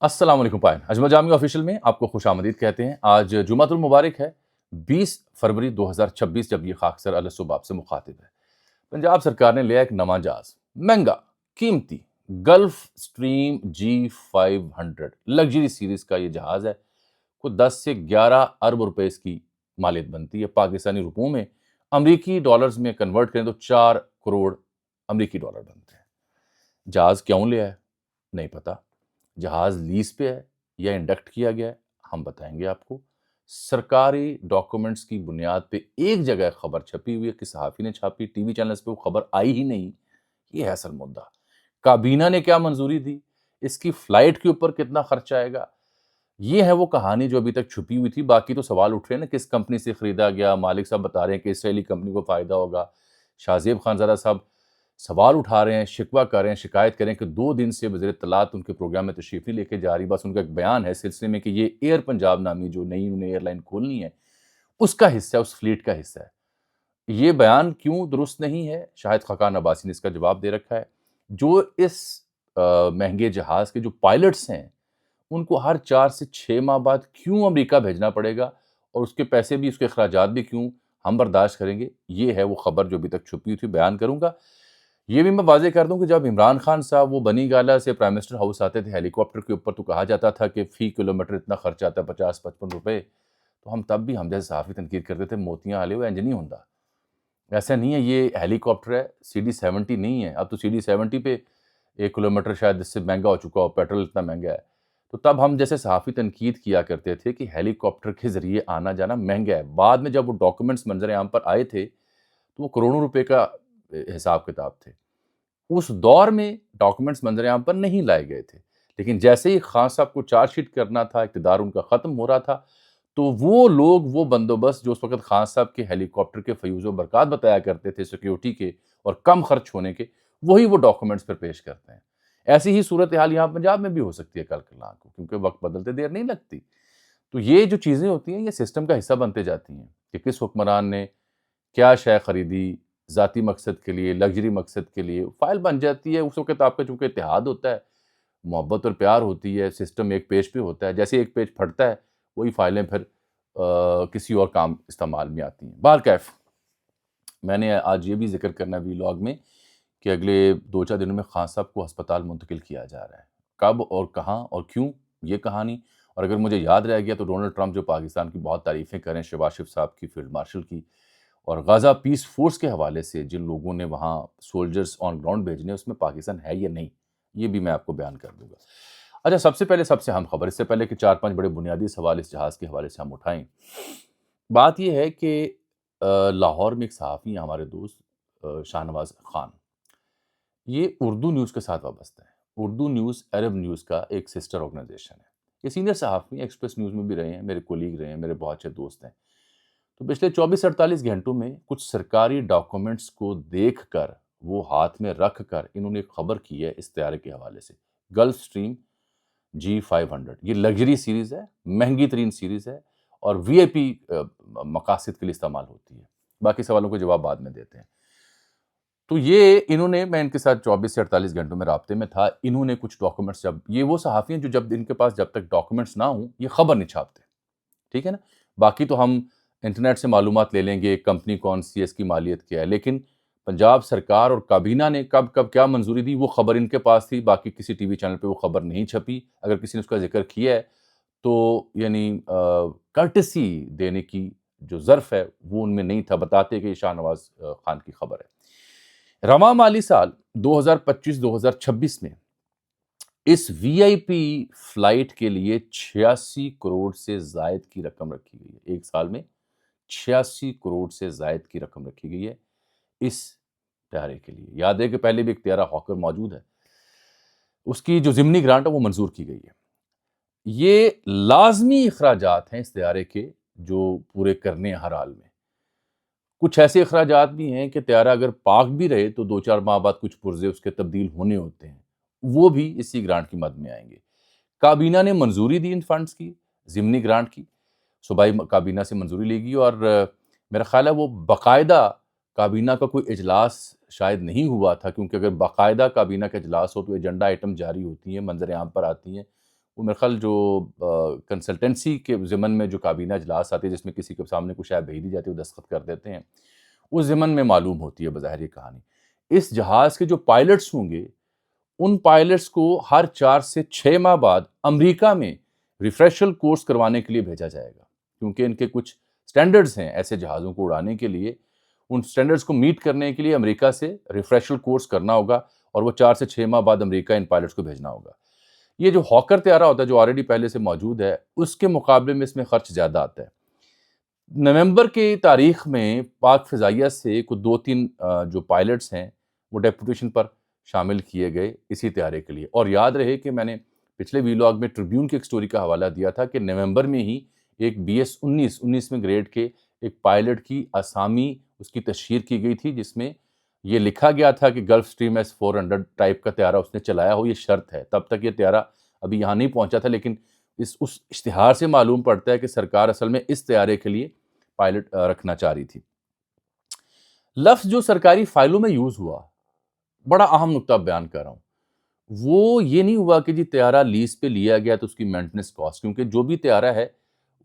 السلام علیکم پائن اجمل جامی آفیشیل میں آپ کو خوش آمدید کہتے ہیں۔ آج جمعۃ المبارک ہے 20 فروری 2026 جب یہ خاکسر علیہ صبح آپ سے مخاطب ہے۔ پنجاب سرکار نے لیا ایک نواں جہاز، مہنگا، قیمتی golf stream G500 luxury series کا یہ جہاز ہے۔ کوئی 10 سے 11 ارب روپے اس کی مالیت بنتی ہے۔ پاکستانی روپوں میں امریکی ڈالرز میں کنورٹ کریں تو 4 کروڑ امریکی ڈالر بنتے ہیں۔ جہاز کیوں لیا ہے نہیں پتا، جہاز لیز پہ ہے یا انڈکٹ کیا گیا ہے ہم بتائیں گے آپ کو۔ سرکاری ڈاکومنٹس کی بنیاد پہ ایک جگہ خبر چھپی ہوئی ہے کہ صحافی نے چھاپی، ٹی وی چینلز پہ وہ خبر آئی ہی نہیں، یہ ہے اصل مدعا۔ کابینہ نے کیا منظوری دی، اس کی فلائٹ کے اوپر کتنا خرچ آئے گا، یہ ہے وہ کہانی جو ابھی تک چھپی ہوئی تھی۔ باقی تو سوال اٹھ رہے ہیں نا، کس کمپنی سے خریدا گیا، مالک صاحب بتا رہے ہیں کہ اسرائیلی کمپنی کو فائدہ ہوگا، شاہ زیب خانزادہ صاحب سوال اٹھا رہے ہیں، شکوہ کر رہے ہیں، شکایت کریں کہ 2 دن سے وزیر اطلاعات ان کے پروگرام میں تشریف نہیں لے کے جا رہی۔ بس ان کا ایک بیان ہے اس سلسلے میں کہ یہ ایئر پنجاب نامی جو نئی انہوں نے ایئر لائن کھولنی ہے اس کا حصہ ہے، اس فلیٹ کا حصہ ہے۔ یہ بیان کیوں درست نہیں ہے، شاہد خاقان عباسی نے اس کا جواب دے رکھا ہے۔ جو اس مہنگے جہاز کے جو پائلٹس ہیں ان کو ہر 4 سے 6 ماہ بعد کیوں امریکہ بھیجنا پڑے گا، اور اس کے پیسے بھی، اس کے اخراجات بھی کیوں ہم برداشت کریں گے، یہ ہے وہ خبر جو ابھی تک چھپی ہوئی تھی، بیان کروں گا۔ یہ بھی میں واضح کر دوں کہ جب عمران خان صاحب وہ بنی گالہ سے پرائم منسٹر ہاؤس آتے تھے ہیلی کاپٹر کے اوپر، تو کہا جاتا تھا کہ فی کلومیٹر اتنا خرچ آتا ہے 50-55 روپے، تو ہم تب بھی ہم جیسے صحافی تنقید کرتے تھے موتیاں آلے ہوئے انج نہیں ہوتا، ایسا نہیں ہے، یہ ہیلی کاپٹر ہے، CD-70 نہیں ہے۔ اب تو CD-70 پہ 1 کلومیٹر شاید اس سے مہنگا ہو چکا ہو، پیٹرول اتنا مہنگا ہے۔ تو تب ہم جیسے صحافی تنقید کیا کرتے تھے کہ ہیلی کاپٹر کے ذریعے آنا جانا مہنگا ہے۔ بعد میں جب وہ ڈاکومنٹس منظر عام پر آئے تھے تو وہ کروڑوں روپے کا حساب کتاب تھے۔ اس دور میں ڈاکومنٹس منظر عام پر نہیں لائے گئے تھے، لیکن جیسے ہی خان صاحب کو چارج شیٹ کرنا تھا، اقتدار ان کا ختم ہو رہا تھا، تو وہ لوگ، وہ بندوبست جو اس وقت خان صاحب کے ہیلی کاپٹر کے فیوز و برکات بتایا کرتے تھے سیکیورٹی کے اور کم خرچ ہونے کے، وہی وہ ڈاکومنٹس پر پیش کرتے ہیں۔ ایسی ہی صورتحال یہاں پنجاب میں بھی ہو سکتی ہے کل کل کو، کیونکہ وقت بدلتے دیر نہیں لگتی۔ تو یہ جو چیزیں ہوتی ہیں یہ سسٹم کا حصہ بنتے جاتی ہیں کہ کس حکمران نے کیا شے خریدی، ذاتی مقصد کے لیے، لگژری مقصد کے لیے، فائل بن جاتی ہے۔ اس وقت آپ کا چونکہ اتحاد ہوتا ہے، محبت اور پیار ہوتی ہے، سسٹم ایک پیج پہ ہوتا ہے، جیسے ایک پیج پھٹتا ہے وہی فائلیں پھر کسی اور کام استعمال میں آتی ہیں۔ بہرکیف میں نے آج یہ بھی ذکر کرنا ویلاگ میں کہ اگلے 2-4 دنوں میں خان صاحب کو ہسپتال منتقل کیا جا رہا ہے۔ کب اور کہاں اور کیوں، یہ کہانی، اور اگر مجھے یاد رہ گیا تو ڈونلڈ ٹرمپ جو پاکستان کی بہت تعریفیں کریں، شہباز شریف صاحب کی، فیلڈ مارشل کی، اور غزہ پیس فورس کے حوالے سے جن لوگوں نے وہاں سولجرز آن گراؤنڈ بھیجنے، اس میں پاکستان ہے یا نہیں، یہ بھی میں آپ کو بیان کر دوں گا۔ اچھا، سب سے پہلے سب سے اہم خبر، اس سے پہلے کہ 4-5 بڑے بنیادی سوال اس جہاز کے حوالے سے ہم اٹھائیں، بات یہ ہے کہ لاہور میں ایک صحافی ہیں ہمارے دوست شاہ نواز خان، یہ اردو نیوز کے ساتھ وابستہ ہے۔ اردو نیوز عرب نیوز کا ایک سسٹر آرگنائزیشن ہے۔ یہ سینئر صحافی ہیں، ایکسپریس نیوز میں بھی رہے ہیں، میرے کولیگ رہے ہیں، میرے بہت اچھے دوست ہیں۔ تو پچھلے 24-48 گھنٹوں میں کچھ سرکاری ڈاکومنٹس کو دیکھ کر، وہ ہاتھ میں رکھ کر، انہوں نے ایک خبر کی ہے اس طیارے کے حوالے سے، گلف سٹریم G500۔ یہ لگژری سیریز ہے، مہنگی ترین سیریز ہے، اور VIP مقاصد کے لیے استعمال ہوتی ہے۔ باقی سوالوں کے جواب بعد میں دیتے ہیں۔ تو یہ انہوں نے، میں ان کے ساتھ 24 سے 48 گھنٹوں میں رابطے میں تھا، انہوں نے کچھ ڈاکومنٹس، جب یہ وہ صحافی ہیں جو جب ان کے پاس جب تک ڈاکومنٹس نہ ہوں یہ خبر نہیں چھاپتے، ٹھیک ہے نا۔ باقی تو ہم انٹرنیٹ سے معلومات لے لیں گے، کمپنی کون سی ہے، اس کی مالیت کیا ہے، لیکن پنجاب سرکار اور کابینہ نے کب کیا منظوری دی، وہ خبر ان کے پاس تھی۔ باقی کسی ٹی وی چینل پہ وہ خبر نہیں چھپی۔ اگر کسی نے اس کا ذکر کیا ہے تو یعنی کرٹسی دینے کی جو ظرف ہے وہ ان میں نہیں تھا، بتاتے کہ یہ شاہ نواز خان کی خبر ہے۔ رواں مالی سال 2025-2026 میں اس VIP فلائٹ کے لیے 86 کروڑ سے زائد کی رقم رکھی گئی ہے۔ ایک سال میں 86 کروڑ سے زائد کی رقم رکھی گئی ہے اس طیارے کے لیے۔ یاد ہے کہ پہلے بھی ایک طیارہ ہاکر موجود ہے، اس کی جو ضمنی گرانٹ ہے وہ منظور کی گئی ہے۔ یہ لازمی اخراجات ہیں اس طیارے کے جو پورے کرنے ہیں ہر حال میں۔ کچھ ایسے اخراجات بھی ہیں کہ طیارہ اگر پاک بھی رہے تو 2-4 ماہ بعد کچھ پرزے اس کے تبدیل ہونے ہوتے ہیں، وہ بھی اسی گرانٹ کی مد میں آئیں گے۔ کابینہ نے منظوری دی ان فنڈز کی، ضمنی گرانٹ کی، صوبائی کابینہ سے منظوری لے گی، اور میرا خیال ہے وہ باقاعدہ کابینہ کا کوئی اجلاس شاید نہیں ہوا تھا، کیونکہ اگر باقاعدہ کابینہ کا اجلاس ہو تو ایجنڈا آئٹم جاری ہوتی ہیں، منظر عام پر آتی ہیں، وہ میرے خیال جو کنسلٹنسی کے ضمن میں جو کابینہ اجلاس آتے ہیں جس میں کسی کے سامنے کچھ شاید بھیج دی جاتی ہے وہ دستخط کر دیتے ہیں، اس ضمن میں معلوم ہوتی ہے بظاہر یہ کہانی۔ اس جہاز کے جو پائلٹس ہوں گے ان پائلٹس کو ہر 4 سے 6 ماہ بعد امریکہ میں ریفریشل کورس کروانے کے لیے بھیجا جائے گا، کیونکہ ان کے کچھ سٹینڈرڈز ہیں ایسے جہازوں کو اڑانے کے لیے، ان سٹینڈرڈز کو میٹ کرنے کے لیے امریکہ سے ریفریشل کورس کرنا ہوگا اور وہ 4 سے 6 ماہ بعد امریکہ ان پائلٹس کو بھیجنا ہوگا۔ یہ جو ہاکر طیارہ ہوتا ہے جو آلریڈی پہلے سے موجود ہے اس کے مقابلے میں اس میں خرچ زیادہ آتا ہے۔ نومبر کی تاریخ میں پاک فضائیہ سے کچھ 2-3 جو پائلٹس ہیں وہ ڈیپوٹیشن پر شامل کیے گئے اسی طیارے کے لیے، اور یاد رہے کہ میں نے پچھلے ویلاگ میں ٹریبیون کی ایک سٹوری کا حوالہ دیا تھا کہ نومبر میں ہی ایک BS-19 19ویں گریڈ کے ایک پائلٹ کی اسامی اس کی تشہیر کی گئی تھی جس میں یہ لکھا گیا تھا کہ گلف سٹریم S-400 ٹائپ کا طیارہ اس نے چلایا ہو، یہ شرط ہے۔ تب تک یہ طیارہ ابھی یہاں نہیں پہنچا تھا، لیکن اس اشتہار سے معلوم پڑتا ہے کہ سرکار اصل میں اس طیارے کے لیے پائلٹ رکھنا چاہ رہی تھی۔ لفظ جو سرکاری فائلوں میں یوز ہوا، بڑا اہم نقطہ بیان کر رہا ہوں، وہ یہ نہیں ہوا کہ جی طیارہ لیز پہ لیا گیا تو اس کی مینٹننس کاسٹ، کیونکہ جو بھی طیارہ ہے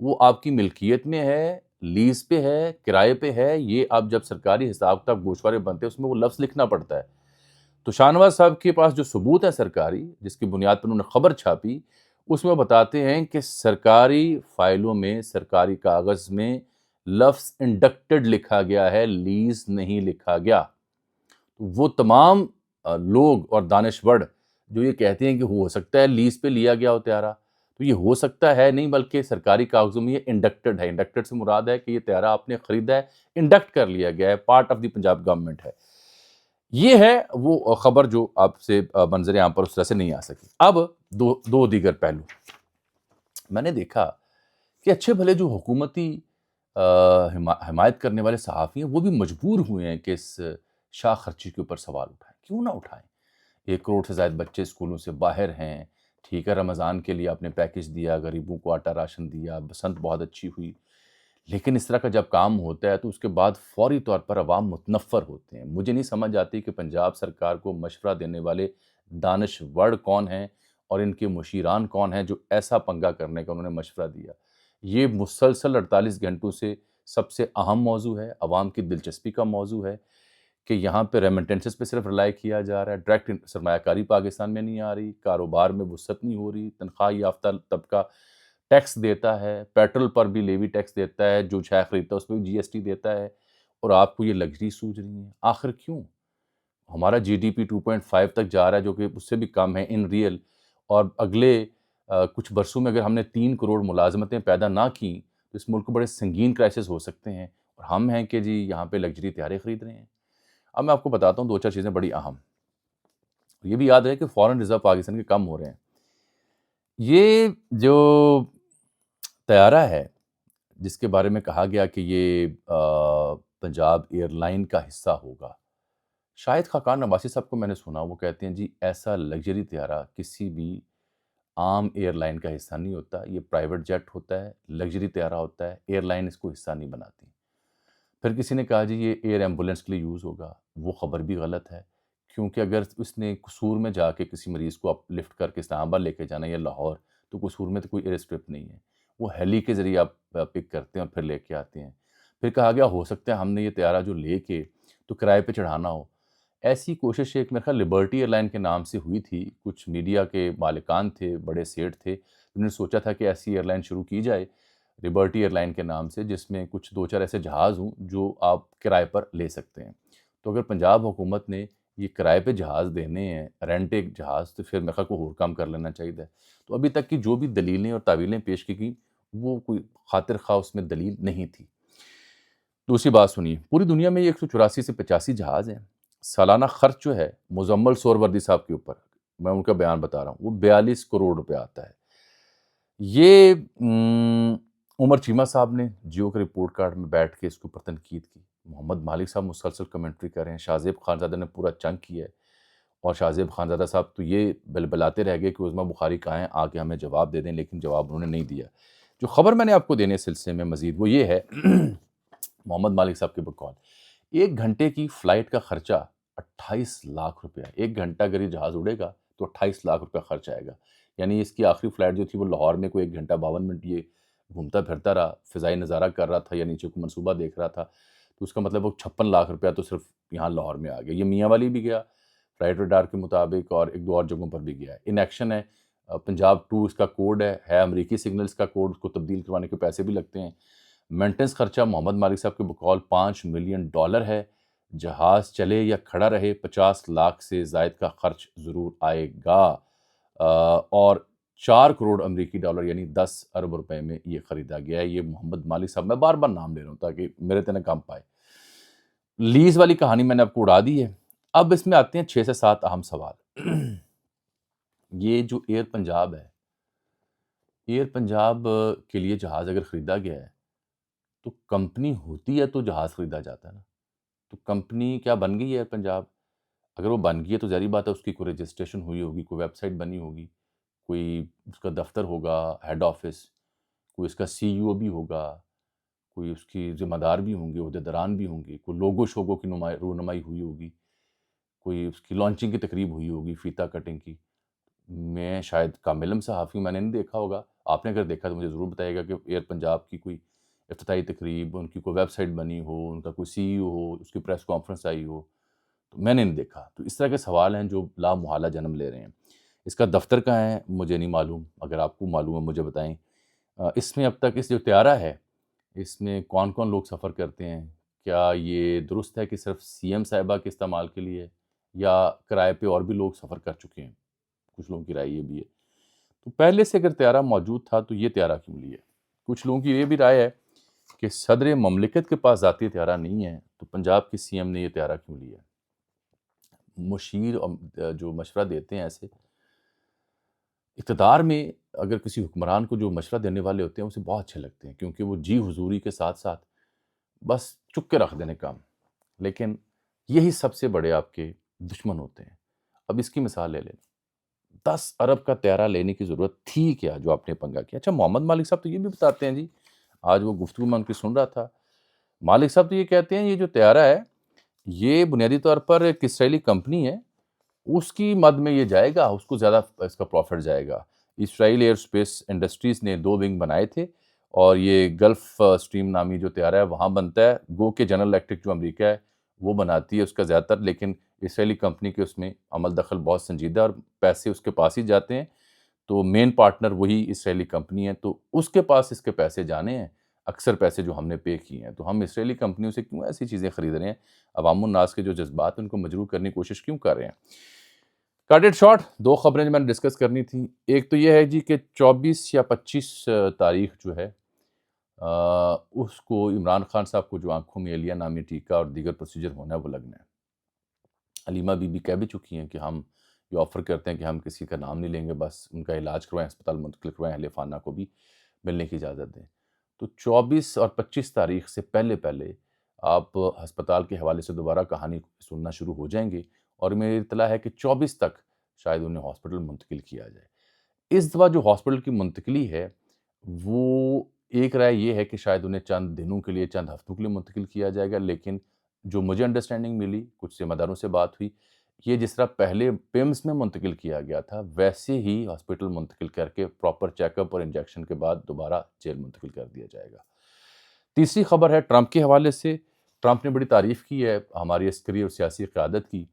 وہ آپ کی ملکیت میں ہے، لیز پہ ہے، کرائے پہ ہے، یہ آپ جب سرکاری حساب کتاب گوشوارے بنتے ہیں اس میں وہ لفظ لکھنا پڑتا ہے۔ تو شاہنواز صاحب کے پاس جو ثبوت ہے سرکاری جس کی بنیاد پر انہوں نے خبر چھاپی، اس میں بتاتے ہیں کہ سرکاری فائلوں میں سرکاری کاغذ میں لفظ انڈکٹڈ لکھا گیا ہے، لیز نہیں لکھا گیا۔ وہ تمام لوگ اور دانشور جو یہ کہتے ہیں کہ ہو سکتا ہے لیز پہ لیا گیا ہو طیارہ، تو یہ ہو سکتا ہے نہیں بلکہ سرکاری کاغذوں میں یہ انڈکٹڈ ہے۔ انڈکٹڈ سے مراد ہے کہ یہ طیارہ آپ نے خریدا ہے، انڈکٹ کر لیا گیا ہے، part of the Punjab government ہے۔ یہ ہے وہ خبر جو آپ سے منظر عام پر اس طرح سے نہیں آ سکی۔ اب دو دیگر پہلو میں نے دیکھا کہ اچھے بھلے جو حکومتی حمایت کرنے والے صحافی ہیں وہ بھی مجبور ہوئے ہیں کہ اس شاہ خرچی کے اوپر سوال اٹھائیں۔ کیوں نہ اٹھائیں؟ 1 کروڑ سے زائد بچے اسکولوں سے باہر ہیں، ٹھیک ہے رمضان کے لیے آپ نے پیکج دیا، غریبوں کو آٹا راشن دیا، بسنت بہت اچھی ہوئی، لیکن اس طرح کا جب کام ہوتا ہے تو اس کے بعد فوری طور پر عوام متنفر ہوتے ہیں۔ مجھے نہیں سمجھ آتی کہ پنجاب سرکار کو مشورہ دینے والے دانشور کون ہیں اور ان کے مشیران کون ہیں جو ایسا پنگا کرنے کا انہوں نے مشورہ دیا۔ یہ مسلسل 48 گھنٹوں سے سب سے اہم موضوع ہے، عوام کی دلچسپی کا موضوع ہے کہ یہاں پہ ریمیٹنسز پہ صرف رلائی کیا جا رہا ہے، ڈائریکٹ سرمایہ کاری پاکستان میں نہیں آ رہی، کاروبار میں وسعت نہیں ہو رہی، تنخواہ یافتہ طبقہ ٹیکس دیتا ہے، پیٹرول پر بھی لیوی ٹیکس دیتا ہے، جو شے خریدتا ہے اس پہ بھی GST دیتا ہے، اور آپ کو یہ لگژری سوچ رہی ہیں۔ آخر کیوں؟ ہمارا GDP 2.5 تک جا رہا ہے جو کہ اس سے بھی کم ہے ان ریئل، اور اگلے کچھ برسوں میں اگر ہم نے 3 کروڑ ملازمتیں پیدا نہ کیں تو اس ملک کو بڑے سنگین کرائسس ہو سکتے ہیں، اور ہم ہیں کہ جی یہاں پہ لگژری طیارے خرید رہے ہیں۔ اب میں آپ کو بتاتا ہوں 2-4 چیزیں بڑی اہم۔ یہ بھی یاد ہے کہ فارن ریزرو پاکستان کے کم ہو رہے ہیں۔ یہ جو طیارہ ہے جس کے بارے میں کہا گیا کہ یہ پنجاب ایئر لائن کا حصہ ہوگا، شاہد خاقان عباسی صاحب کو میں نے سنا وہ کہتے ہیں جی ایسا لگژری طیارہ کسی بھی عام ایئر لائن کا حصہ نہیں ہوتا، یہ پرائیویٹ جیٹ ہوتا ہے، لگژری طیارہ ہوتا ہے، ایئر لائن اس کو حصہ نہیں بناتی۔ پھر کسی نے کہا جی یہ ایئر ایمبولنس کے لیے یوز ہوگا، وہ خبر بھی غلط ہے، کیونکہ اگر اس نے قصور میں جا کے کسی مریض کو اپ لفٹ کر کے اسلام آباد لے کے جانا یا لاہور، تو قصور میں تو کوئی ایئر اسٹرپ نہیں ہے، وہ ہیلی کے ذریعے آپ پک کرتے ہیں اور پھر لے کے آتے ہیں۔ پھر کہا گیا ہو سکتا ہے ہم نے یہ طیارہ جو لے کے تو کرائے پہ چڑھانا ہو۔ ایسی کوشش ایک میرے خیال لبرٹی ایئر لائن کے نام سے ہوئی تھی، کچھ میڈیا کے مالکان تھے، بڑے سیٹ تھے، انہوں نے سوچا تھا کہ ایسی ایئر لائن شروع کی جائے لبرٹی ایئر لائن کے نام سے، جس میں کچھ 2-4 ایسے جہاز ہوں جو آپ کرائے پر لے سکتے ہیں۔ تو اگر پنجاب حکومت نے یہ کرائے پہ جہاز دینے ہیں، رینٹ ایک جہاز، تو پھر میرے خیال کو اور کام کر لینا چاہیے تھا۔ تو ابھی تک کی جو بھی دلیلیں اور تعویلیں پیش کی گئیں وہ کوئی خاطر خواہ اس میں دلیل نہیں تھی۔ دوسری بات سنیے، پوری دنیا میں یہ 184 سے 85 جہاز ہیں، سالانہ خرچ جو ہے مزمل سہروردی صاحب کے اوپر، میں ان کا بیان بتا رہا ہوں، وہ 42 کروڑ روپے آتا ہے۔ یہ عمر چیمہ صاحب نے جیو کے رپورٹ کارڈ میں بیٹھ کے اس کے اوپر تنقید کی، محمد مالک صاحب مسلسل کمنٹری کر رہے ہیں، شاہ زیب خانزادہ نے پورا چنگ کیا ہے، اور شاہ زیب خانزادہ صاحب تو یہ بلبلاتے رہ گئے کہ عظمیٰ بخاری کہاں ہیں، آ کے ہمیں جواب دے دیں، لیکن جواب انہوں نے نہیں دیا۔ جو خبر میں نے آپ کو دینے سلسلے میں مزید وہ یہ ہے محمد مالک صاحب کے بقول 1 گھنٹے کی فلائٹ کا خرچہ 28 لاکھ روپیہ، 1 گھنٹہ اگر یہ جہاز اڑے گا تو 28 لاکھ روپے خرچ آئے گا. یعنی اس کی آخری فلائٹ جو تھی وہ لاہور میں کوئی 1 گھنٹہ 52 منٹ یہ گھومتا پھرتا رہا، فضائی نظارہ کر رہا تھا یا نیچے کو منصوبہ دیکھ رہا تھا، تو اس کا مطلب وہ 56 لاکھ روپیہ تو صرف یہاں لاہور میں آ گیا. یہ میاں والی بھی گیا فلائٹ ریڈار کے مطابق، اور ایک دو اور جگہوں پر بھی گیا ہے. ان ایکشن ہے پنجاب 2 اس کا کوڈ ہے امریکی سگنلز کا کوڈ، اس کو تبدیل کروانے کے پیسے بھی لگتے ہیں. مینٹنس خرچہ محمد مالک صاحب کے بقول $5 ملین ہے. جہاز چلے یا کھڑا رہے 50 لاکھ سے زائد کا خرچ ضرور آئے گا، اور 4 کروڑ امریکی ڈالر یعنی 10 ارب روپے میں یہ خریدا گیا ہے. یہ محمد مالک صاحب، میں بار بار نام لے رہا ہوں تاکہ میرے تنے کام پائے. لیز والی کہانی میں نے آپ کو اڑا دی ہے. اب اس میں آتے ہیں 6 سے 7 اہم سوال. یہ جو ایئر پنجاب ہے، ایئر پنجاب کے لیے جہاز اگر خریدا گیا ہے تو کمپنی ہوتی ہے تو جہاز خریدا جاتا ہے نا. تو کمپنی کیا بن گئی ہے ایئر پنجاب؟ اگر وہ بن گئی ہے تو ظاہری بات ہے اس کی کوئی رجسٹریشن ہوئی ہوگی، کوئی ویب سائٹ بنی ہوگی، کوئی اس کا دفتر ہوگا، ہیڈ آفس، کوئی اس کا CEO بھی ہوگا، کوئی اس کی ذمہ دار بھی ہوں گے، عہدیداران بھی ہوں گے، کوئی لوگو شوگو کی رونمائی ہوئی ہوگی، کوئی اس کی لانچنگ کی تقریب ہوئی ہوگی، فیتا کٹنگ کی. میں شاید کامل علم صحافی ہوں، میں نے نہیں دیکھا ہوگا. آپ نے اگر دیکھا تو مجھے ضرور بتائیے گا کہ ایئر پنجاب کی کوئی افتتاحی تقریب، ان کی کوئی ویب سائٹ بنی ہو، ان کا کوئی CEO ہو، اس کی پریس کانفرنس آئی ہو. تو میں نے نہیں دیکھا. تو اس طرح کے سوال ہیں جو لا محالہ جنم لے رہے ہیں. اس کا دفتر کہاں ہے مجھے نہیں معلوم، اگر آپ کو معلوم ہے مجھے بتائیں. اس میں اب تک اس جو طیارہ ہے اس میں کون کون لوگ سفر کرتے ہیں؟ کیا یہ درست ہے کہ صرف CM صاحبہ کے استعمال کے لیے، یا کرائے پہ اور بھی لوگ سفر کر چکے ہیں؟ کچھ لوگوں کی رائے یہ بھی ہے. تو پہلے سے اگر طیارہ موجود تھا تو یہ طیارہ کیوں لیا؟ کچھ لوگوں کی یہ بھی رائے ہے کہ صدر مملکت کے پاس ذاتی طیارہ نہیں ہے تو پنجاب کے CM نے یہ طیارہ کیوں لیا؟ مشیر جو مشورہ دیتے ہیں ایسے اقتدار میں، اگر کسی حکمران کو جو مشورہ دینے والے ہوتے ہیں اسے بہت اچھے لگتے ہیں، کیونکہ وہ جی حضوری کے ساتھ ساتھ بس چک کے رکھ دینے کام. لیکن یہی سب سے بڑے آپ کے دشمن ہوتے ہیں. اب اس کی مثال لے لیں، 10 ارب کا طیارہ لینے کی ضرورت تھی کیا جو آپ نے پنگا کیا؟ اچھا، محمد مالک صاحب تو یہ بھی بتاتے ہیں جی، آج وہ گفتگو میں ان کی سن رہا تھا، مالک صاحب تو یہ کہتے ہیں یہ جو طیارہ ہے یہ بنیادی طور پر ایک اسرائیلی کمپنی ہے، اس کی مد میں یہ جائے گا، اس کو زیادہ اس کا پروفٹ جائے گا. اسرائیل ایئر اسپیس انڈسٹریز نے 2 ونگ بنائے تھے، اور یہ گلف اسٹریم نامی جو طیارہ ہے وہاں بنتا ہے. گو کہ جنرل الیکٹرک جو امریکہ ہے وہ بناتی ہے اس کا زیادہ تر، لیکن اسرائیلی کمپنی کے اس میں عمل دخل بہت سنجیدہ اور پیسے اس کے پاس ہی جاتے ہیں. تو مین پارٹنر وہی اسرائیلی کمپنی ہے، تو اس کے پاس اس کے پیسے جانے ہیں، اکثر پیسے جو ہم نے پے کیے ہیں. تو ہم اسرائیلی کمپنیوں سے کیوں ایسی چیزیں خرید رہے ہیں؟ عوام الناس کے جو جذبات ہیں ان کو مجروح کرنے کی کوشش کیوں کر رہے ہیں؟ کٹ اٹ شارٹ، 2 خبریں جو میں نے ڈسکس کرنی تھیں. ایک تو یہ ہے جی کہ 24 یا 25 تاریخ جو ہے اس کو عمران خان صاحب کو جو آنکھوں میں ایلیا نامی ٹیکہ اور دیگر پروسیجر ہونا ہے وہ لگنا ہے. علیمہ بی بی کہہ بھی چکی ہیں کہ ہم یہ آفر کرتے ہیں کہ ہم کسی کا نام نہیں لیں گے، بس ان کا علاج کروائیں، اسپتال منتقل کروائیں، اہل خانہ کو بھی ملنے کی اجازت دیں. تو 24 اور 25 تاریخ سے پہلے پہلے آپ ہسپتال کے حوالے سے دوبارہ کہانی سننا شروع ہو جائیں گے، اور میری اطلاع ہے کہ 24 تک شاید انہیں ہاسپٹل منتقل کیا جائے. اس دفعہ جو ہاسپٹل کی منتقلی ہے وہ ایک رائے یہ ہے کہ شاید انہیں چند دنوں کے لیے، چند ہفتوں کے لیے منتقل کیا جائے گا، لیکن جو مجھے انڈرسٹینڈنگ ملی، کچھ ذمہ داروں سے بات ہوئی، یہ جس طرح پہلے پیمز میں منتقل کیا گیا تھا ویسے ہی ہاسپٹل منتقل کر کے پراپر چیک اپ اور انجیکشن کے بعد دوبارہ جیل منتقل کر دیا جائے گا. تیسری خبر ہے ٹرمپ کے حوالے سے. ٹرمپ نے بڑی تعریف کی ہے ہماری عسکری اور سیاسی قیادت کی،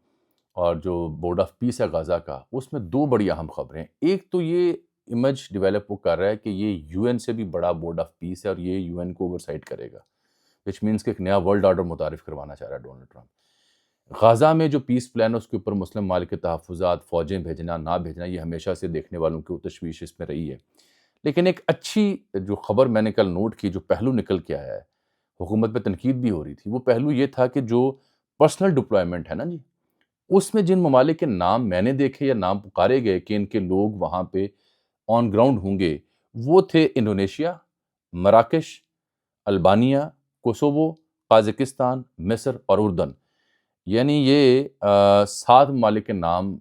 اور جو بورڈ آف پیس ہے غزہ کا، اس میں 2 بڑی اہم خبریں. ایک تو یہ امیج ڈیولپ وہ کر رہا ہے کہ یہ UN سے بھی بڑا بورڈ آف پیس ہے اور یہ UN کو اوور سائٹ کرے گا، وچ مینس کہ ایک نیا ورلڈ آرڈر متعارف کروانا چاہ رہا ہے ڈونلڈ ٹرمپ. غزہ میں جو پیس پلان ہے اس کے اوپر مسلم ممالک کے تحفظات، فوجیں بھیجنا نہ بھیجنا، یہ ہمیشہ سے دیکھنے والوں کی تشویش اس میں رہی ہے. لیکن ایک اچھی جو خبر میں نے کل نوٹ کی، جو پہلو نکل کے آیا ہے، حکومت پہ تنقید بھی ہو رہی تھی، وہ پہلو یہ تھا کہ جو پرسنل ڈپلائمنٹ ہے نا جی، اس میں جن ممالک کے نام میں نے دیکھے یا نام پکارے گئے کہ ان کے لوگ وہاں پہ آن گراؤنڈ ہوں گے، وہ تھے انڈونیشیا، مراکش، البانیہ، کوسوو، قازقستان، مصر اور اردن. یعنی یہ 7 ممالک کے نام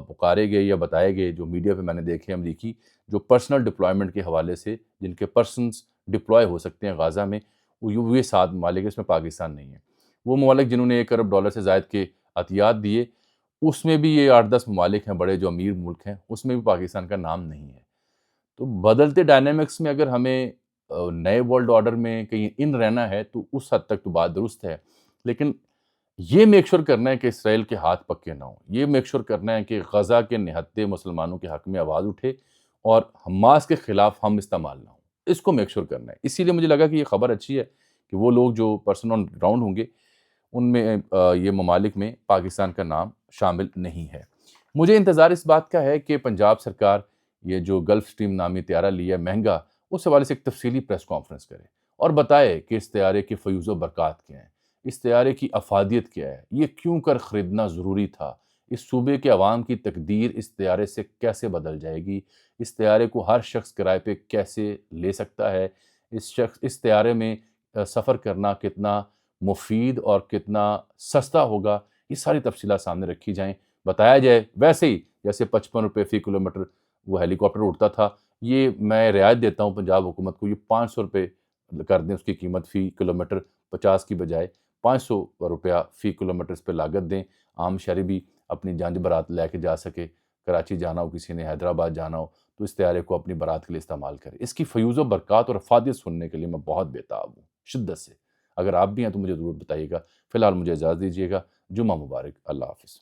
پکارے گئے یا بتائے گئے جو میڈیا پہ میں نے دیکھے امریکی، جو پرسنل ڈپلائمنٹ کے حوالے سے جن کے پرسنز ڈپلوائے ہو سکتے ہیں غزہ میں، وہ 7 ممالک، اس میں پاکستان نہیں ہے. وہ ممالک جنہوں نے $1 ارب سے زائد کے عطیات دیے، اس میں بھی یہ 8-10 ممالک ہیں بڑے جو امیر ملک ہیں، اس میں بھی پاکستان کا نام نہیں ہے۔ تو بدلتے ڈائنامکس میں اگر ہمیں نئے ورلڈ آرڈر میں کہیں ان رہنا ہے تو اس حد تک تو بات درست ہے، لیکن یہ میک شور کرنا ہے کہ اسرائیل کے ہاتھ پکے نہ ہوں، یہ میک شور کرنا ہے کہ غزہ کے نہتے مسلمانوں کے حق میں آواز اٹھے اور حماس کے خلاف ہم استعمال نہ ہوں، اس کو میک شور کرنا ہے۔ اسی لیے مجھے لگا کہ یہ خبر اچھی ہے کہ وہ لوگ جو پرسن آن گراؤنڈ ہوں گے ان میں یہ ممالک میں پاکستان کا نام شامل نہیں ہے۔ مجھے انتظار اس بات کا ہے کہ پنجاب سرکار یہ جو گلف سٹریم نامی طیارہ لیا مہنگا، اس حوالے سے ایک تفصیلی پریس کانفرنس کرے اور بتائے کہ اس طیارے کی فیوز و برکات کیا ہیں، اس طیارے کی افادیت کیا ہے، یہ کیوں کر خریدنا ضروری تھا، اس صوبے کے عوام کی تقدیر اس طیارے سے کیسے بدل جائے گی، اس طیارے کو ہر شخص کرائے پہ کیسے لے سکتا ہے، اس طیارے میں سفر کرنا کتنا مفید اور کتنا سستا ہوگا، یہ ساری تفصیلات سامنے رکھی جائیں، بتایا جائے۔ ویسے ہی جیسے 55 روپے فی کلومیٹر وہ ہیلی کاپٹر اڑتا تھا، یہ میں رعایت دیتا ہوں پنجاب حکومت کو، یہ 500 روپے کر دیں اس کی قیمت فی کلومیٹر، 50 کی بجائے 500 روپیہ فی کلومیٹر اس پہ لاگت دیں، عام شہری بھی اپنی جانج برات لے کے جا سکے، کراچی جانا ہو کسی نے، حیدرآباد جانا ہو تو اس طیارے کو اپنی برات کے لیے استعمال کرے۔ اس کی فیوز و برکات اور افادیت سننے کے لیے میں بہت بےتاب ہوں، شدت سے۔ اگر آپ بھی ہیں تو مجھے ضرور بتائیے گا۔ فی الحال مجھے اجازت دیجیے گا۔ جمعہ مبارک، اللہ حافظ۔